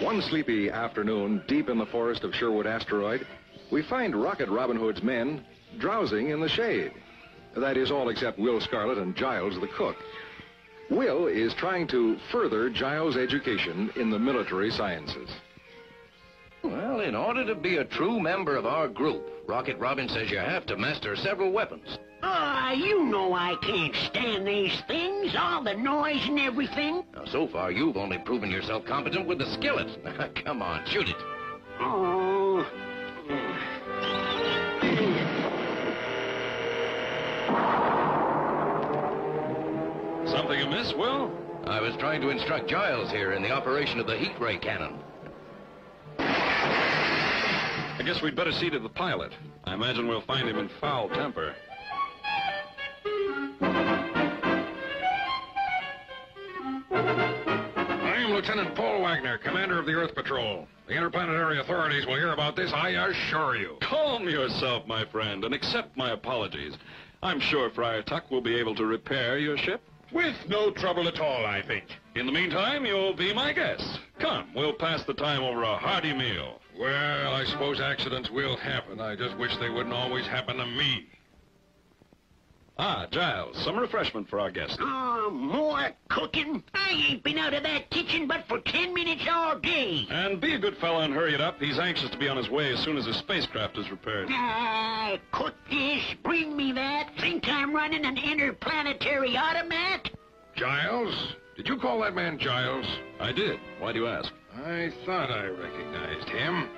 One sleepy afternoon, deep in the forest of Sherwood Asteroid, we find Rocket Robin Hood's men drowsing in the shade. That is, all except Will Scarlet and Giles the cook. Will is trying to further Giles' education in the military sciences. Well, in order to be a true member of our group, Rocket Robin says you have to master several weapons. You know I can't stand these things, all the noise and everything. Now, so far, you've only proven yourself competent with the skillet. Come on, shoot it. Oh. Something amiss, Will? I was trying to instruct Giles here in the operation of the heat ray cannon. I guess we'd better see to the pilot. I imagine we'll find him in foul temper. I'm Lieutenant Paul Wagner, commander of the Earth Patrol. The interplanetary authorities will hear about this, I assure you. Calm yourself, my friend, and accept my apologies. I'm sure Friar Tuck will be able to repair your ship. With no trouble at all, I think. In the meantime, you'll be my guest. Come, we'll pass the time over a hearty meal. Well, I suppose accidents will happen. I just wish they wouldn't always happen to me. Ah, Giles, some refreshment for our guest. More cooking? I ain't been out of that kitchen but for 10 minutes all day. And be a good fellow and hurry it up. He's anxious to be on his way as soon as his spacecraft is repaired. Cook this, bring me that. Think I'm running an interplanetary automat? Giles? Did you call that man Giles? I did. Why do you ask? I thought I recognized him.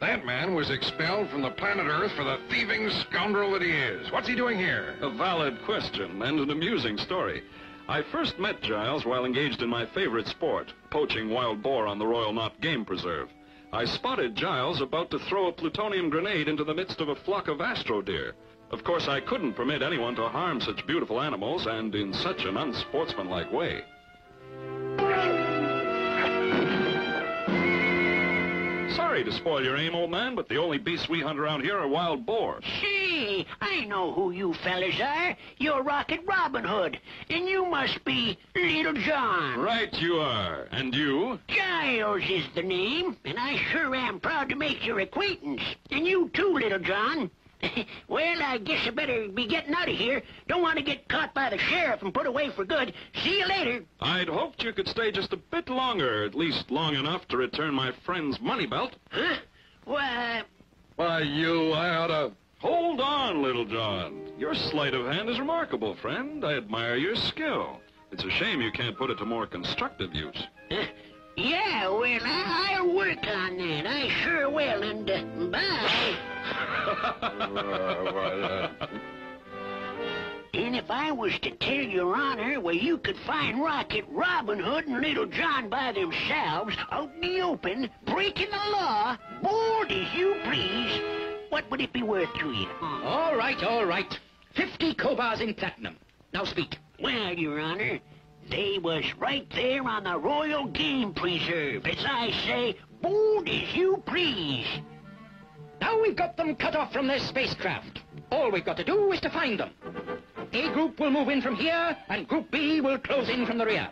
That man was expelled from the planet Earth for the thieving scoundrel that he is. What's he doing here? A valid question and an amusing story. I first met Giles while engaged in my favorite sport, poaching wild boar on the Royal Knott Game Preserve. I spotted Giles about to throw a plutonium grenade into the midst of a flock of astro deer. Of course, I couldn't permit anyone to harm such beautiful animals and in such an unsportsmanlike way. Sorry to spoil your aim, old man, but the only beasts we hunt around here are wild boar. Say, I know who you fellas are. You're Rocket Robin Hood, and you must be Little John. Right you are. And you? Giles is the name, and I sure am proud to make your acquaintance. And you too, Little John. Well, I guess I better be getting out of here. Don't want to get caught by the sheriff and put away for good. See you later. I'd hoped you could stay just a bit longer, at least long enough to return my friend's money belt. Huh? Why, I ought to... Hold on, Little John. Your sleight of hand is remarkable, friend. I admire your skill. It's a shame you can't put it to more constructive use. Yeah, well, I'll work on that. I sure will, and bye. And if I was to tell Your Honor where you could find Rocket Robin Hood and Little John by themselves, out in the open, breaking the law, bored as you please, what would it be worth to you? All right. 50 cobars in platinum. Now speak. Well, Your Honor, they was right there on the Royal Game Preserve. As I say, bold as you please. Now we've got them cut off from their spacecraft. All we've got to do is to find them. A group will move in from here, and Group B will close in from the rear.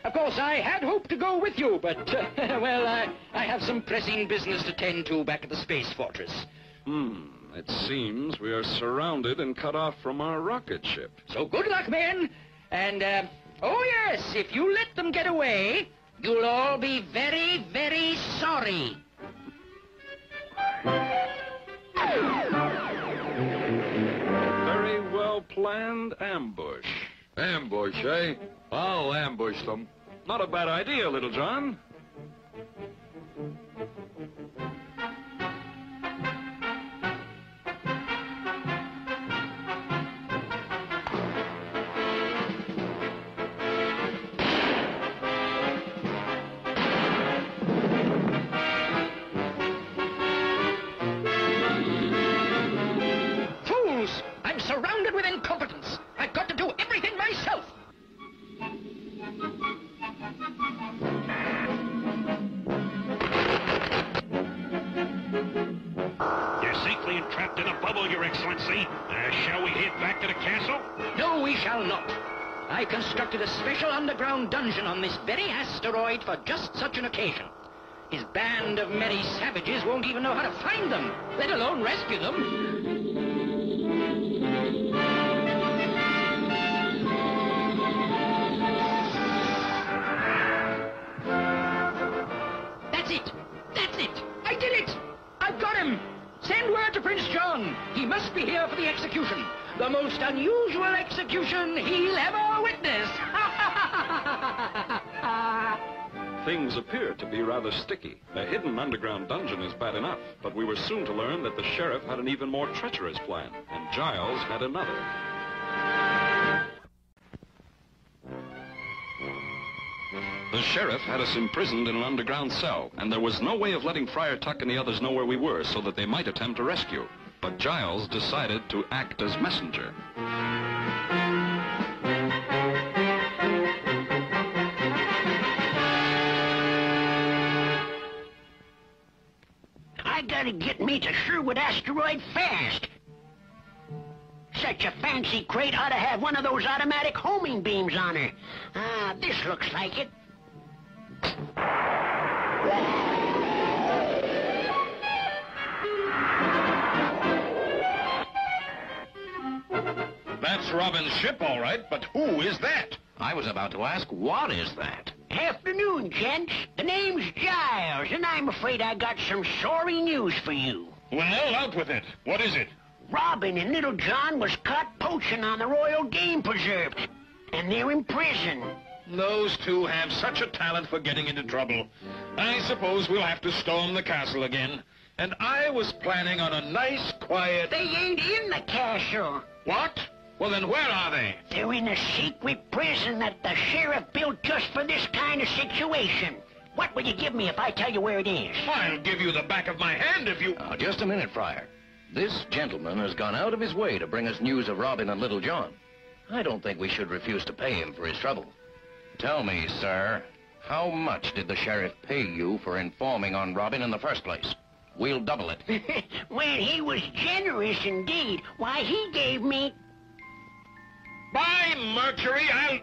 Of course, I had hoped to go with you, but, I have some pressing business to tend to back at the Space Fortress. It seems we are surrounded and cut off from our rocket ship. So good luck, men. And, oh yes, if you let them get away, you'll all be very, very sorry. Very well-planned ambush. Ambush, eh? I'll ambush them. Not a bad idea, Little John. Surrounded with incompetence. I've got to do everything myself. You're safely entrapped in a bubble, Your Excellency. Shall we head back to the castle? No, we shall not. I constructed a special underground dungeon on this very asteroid for just such an occasion. His band of merry savages won't even know how to find them, let alone rescue them. That's it! That's it! I did it! I've got him! Send word to Prince John. He must be here for the execution. The most unusual execution he'll ever witness. Things appear to be rather sticky. A hidden underground dungeon is bad enough, but we were soon to learn that the sheriff had an even more treacherous plan, and Giles had another. The sheriff had us imprisoned in an underground cell, and there was no way of letting Friar Tuck and the others know where we were so that they might attempt a rescue. But Giles decided to act as messenger. I gotta get me to Sherwood Asteroid fast. Such a fancy crate ought to have one of those automatic homing beams on her. Ah, this looks like it. That's Robin's ship, all right, but who is that? I was about to ask, what is that? Afternoon, gents. The name's Giles, and I'm afraid I got some sorry news for you. Well, out with it. What is it? Robin and Little John was caught poaching on the Royal Game Preserve, and they're in prison. Those two have such a talent for getting into trouble. I suppose we'll have to storm the castle again. And I was planning on a nice, quiet... They ain't in the castle. What? Well, then where are they? They're in a secret prison that the sheriff built just for this kind of situation. What will you give me if I tell you where it is? I'll give you the back of my hand if you... Now, just a minute, Friar. This gentleman has gone out of his way to bring us news of Robin and Little John. I don't think we should refuse to pay him for his trouble. Tell me, sir, how much did the sheriff pay you for informing on Robin in the first place? We'll double it. Well, he was generous indeed. Why, he gave me... By Mercury, I'll...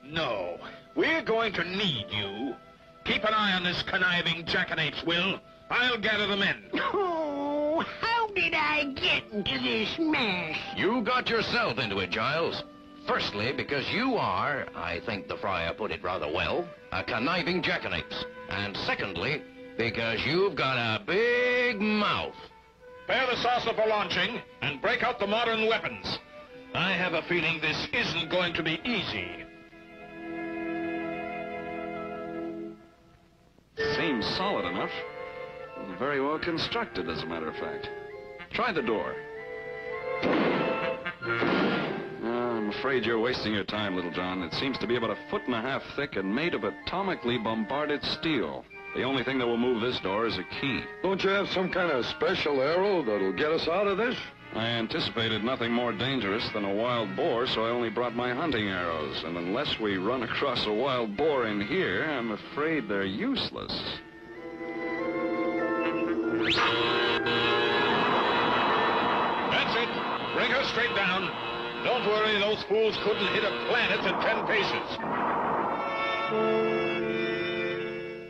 No. We're going to need you. Keep an eye on this conniving jackanapes, Will. I'll gather the men. Oh, how did I get into this mess? You got yourself into it, Giles. Firstly, because you are, I think the friar put it rather well, a conniving jackanapes. And secondly, because you've got a big mouth. Prepare the saucer for launching and break out the modern weapons. I have a feeling this isn't going to be easy. Seems solid enough. Very well constructed, as a matter of fact. Try the door. I'm afraid you're wasting your time, Little John. It seems to be about 1.5 feet thick and made of atomically bombarded steel. The only thing that will move this door is a key. Don't you have some kind of special arrow that'll get us out of this? I anticipated nothing more dangerous than a wild boar, so I only brought my hunting arrows. And unless we run across a wild boar in here, I'm afraid they're useless. That's it. Bring her straight down. Don't worry, those fools couldn't hit a planet at 10 paces.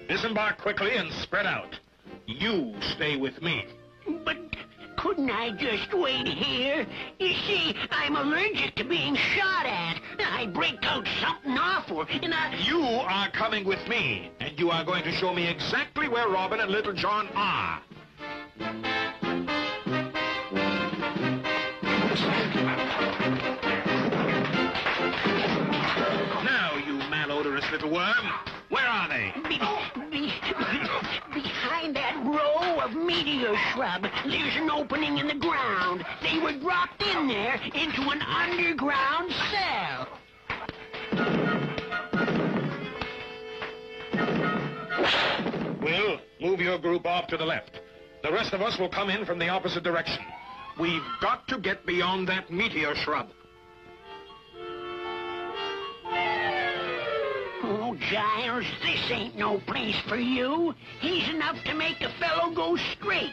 Disembark quickly and spread out. You stay with me. But couldn't I just wait here? You see, I'm allergic to being shot at. I break out something awful, and You are coming with me, and you are going to show me exactly where Robin and Little John are. Now, you malodorous little worm, where are they? Behind that row of meteor shrub, there's an opening in the ground. They were dropped in there into an underground cell. Will, move your group off to the left. The rest of us will come in from the opposite direction. We've got to get beyond that meteor shrub. Oh, Giles, this ain't no place for you. He's enough to make a fellow go straight.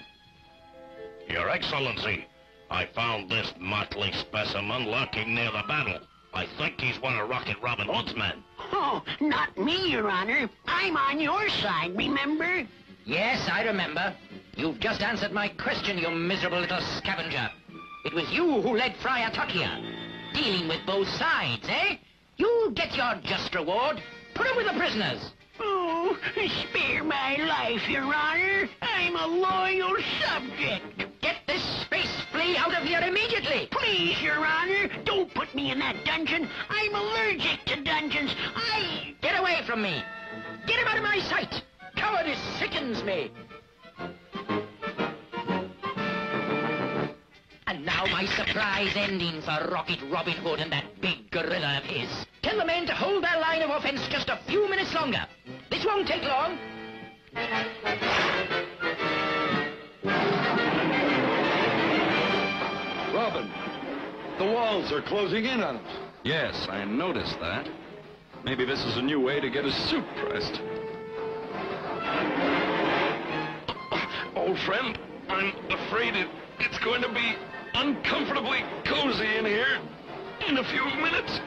Your Excellency, I found this motley specimen lurking near the battle. I think he's one of Rocket Robin Hood's men. Oh, not me, Your Honor. I'm on your side, remember? Yes, I remember. You've just answered my question, you miserable little scavenger. It was you who led Friar Tuck here. Dealing with both sides, eh? You'll get your just reward. Put him with the prisoners. Oh, spare my life, Your Honor. I'm a loyal subject. Get this space flea out of here immediately. Please, Your Honor, don't put me in that dungeon. I'm allergic to dungeons. Get away from me. Get him out of my sight. Cowardice sickens me. And now my surprise ending for Rocket Robin Hood and that big gorilla of his. Tell the men to hold their line of offense just a few minutes longer. This won't take long. Robin, the walls are closing in on us. Yes, I noticed that. Maybe this is a new way to get his suit pressed. Old friend, I'm afraid it's going to be uncomfortably cozy in here in a few minutes.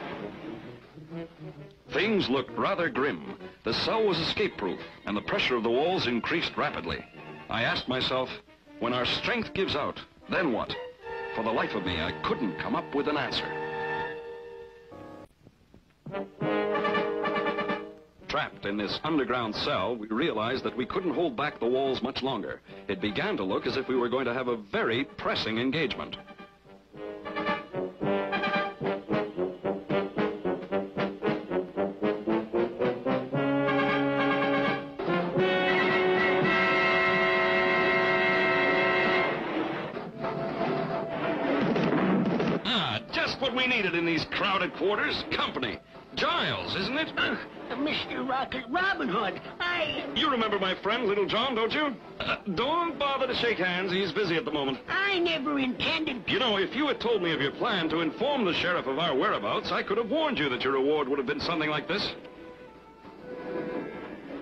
Things looked rather grim. The cell was escape-proof, and the pressure of the walls increased rapidly. I asked myself, when our strength gives out, then what? For the life of me, I couldn't come up with an answer. Trapped in this underground cell, we realized that we couldn't hold back the walls much longer. It began to look as if we were going to have a very pressing engagement. Just what we needed in these crowded quarters. Company. Giles, isn't it? Mr. Rocket Robin Hood, You remember my friend, Little John, don't you? Don't bother to shake hands. He's busy at the moment. I never intended... You know, if you had told me of your plan to inform the sheriff of our whereabouts, I could have warned you that your reward would have been something like this.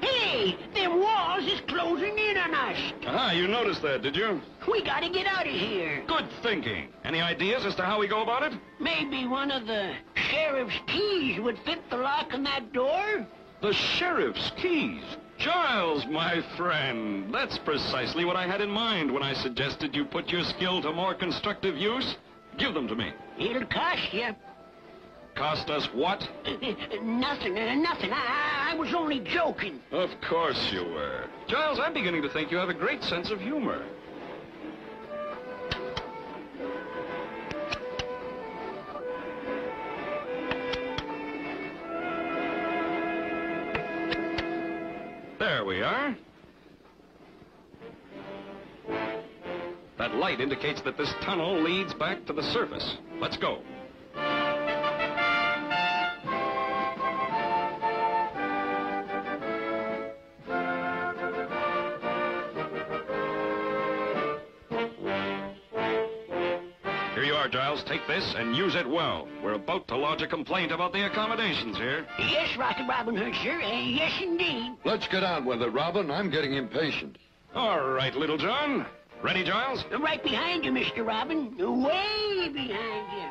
Hey, them walls is closing in on us. Ah, you noticed that, did you? We gotta get out of here. Good thinking. Any ideas as to how we go about it? Maybe one of the sheriff's keys would fit the lock on that door? The sheriff's keys. Giles, my friend, that's precisely what I had in mind when I suggested you put your skill to more constructive use. Give them to me. It'll cost you. Cost us what? Nothing. I was only joking. Of course you were. Giles, I'm beginning to think you have a great sense of humor. There we are. That light indicates that this tunnel leads back to the surface. Let's go. Here you are, Giles. Take this and use it well. We're about to lodge a complaint about the accommodations here. Yes, Rocket Robin Hood, sir. Yes, indeed. Let's get on with it, Robin. I'm getting impatient. All right, Little John. Ready, Giles? Right behind you, Mr. Robin. Way behind you.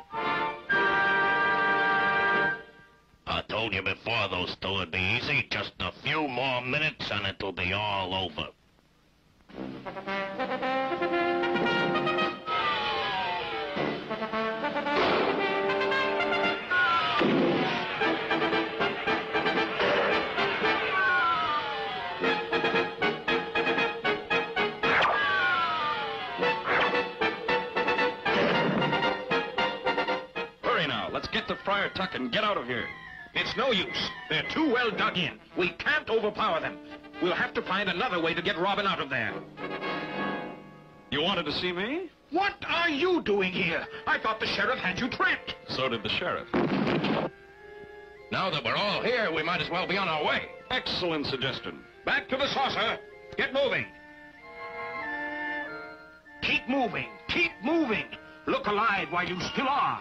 I told you before those two would be easy. Just a few more minutes and it'll be all over. Let's get to Friar Tuck and get out of here. It's no use. They're too well dug in. We can't overpower them. We'll have to find another way to get Robin out of there. You wanted to see me? What are you doing here? I thought the sheriff had you trapped. So did the sheriff. Now that we're all here, we might as well be on our way. Excellent suggestion. Back to the saucer. Get moving. Keep moving. Keep moving. Look alive while you still are.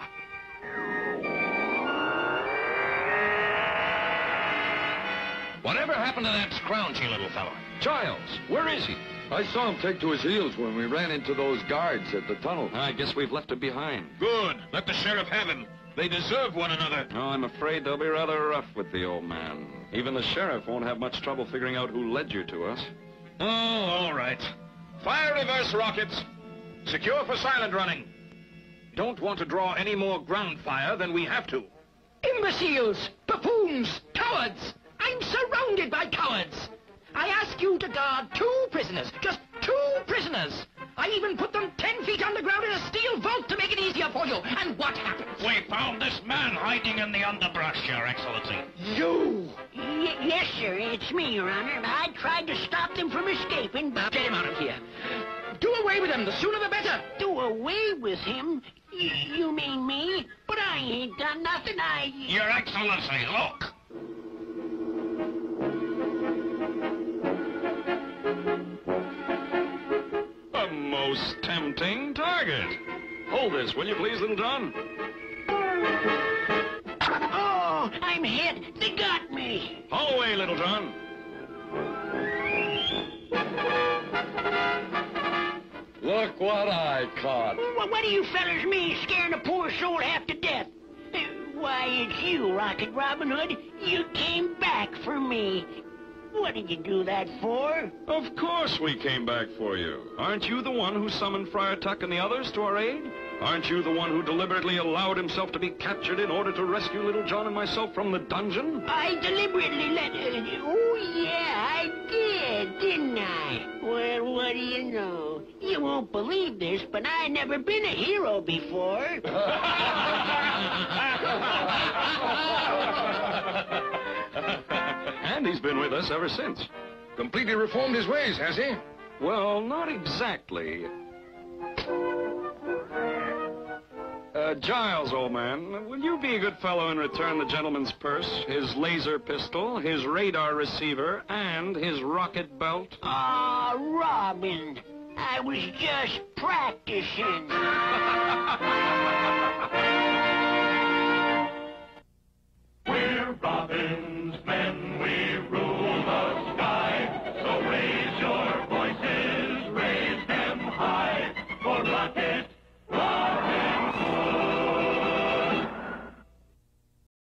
Whatever happened to that scroungy little fella? Giles, where is he? I saw him take to his heels when we ran into those guards at the tunnel. I guess we've left him behind. Good. Let the sheriff have him. They deserve one another. Oh, I'm afraid they'll be rather rough with the old man. Even the sheriff won't have much trouble figuring out who led you to us. Oh, all right. Fire reverse rockets. Secure for silent running. Don't want to draw any more ground fire than we have to. Imbeciles! Buffoons! Cowards! I'm surrounded by cowards! I ask you to guard 2 prisoners. Just 2 prisoners! I even put them 10 feet underground in a steel vault to make it easier for you. And what happens? We found this man hiding in the underbrush, Your Excellency. You! Yes, sir, it's me, Your Honor. I tried to stop them from escaping, but... Get him out of here. Do away with him. The sooner the better. Do away with him? You mean me? But I ain't done nothing. Your Excellency, look. A most tempting target. Hold this, will you please, Little John? Oh, I'm hit. They got me. Haul away, Little John. Look what I caught. What do you fellas mean, scaring a poor soul half to death? Why, it's you, Rocket Robin Hood. You came back for me. What did you do that for? Of course we came back for you. Aren't you the one who summoned Friar Tuck and the others to our aid? Aren't you the one who deliberately allowed himself to be captured in order to rescue Little John and myself from the dungeon? I deliberately let... oh, yeah, I did, didn't I? Well, what do you know? You won't believe this, but I never been a hero before. And he's been with us ever since. Completely reformed his ways, has he? Well, not exactly. Giles, old man, will you be a good fellow and return the gentleman's purse, his laser pistol, his radar receiver, and his rocket belt? Aw, Robin, I was just practicing.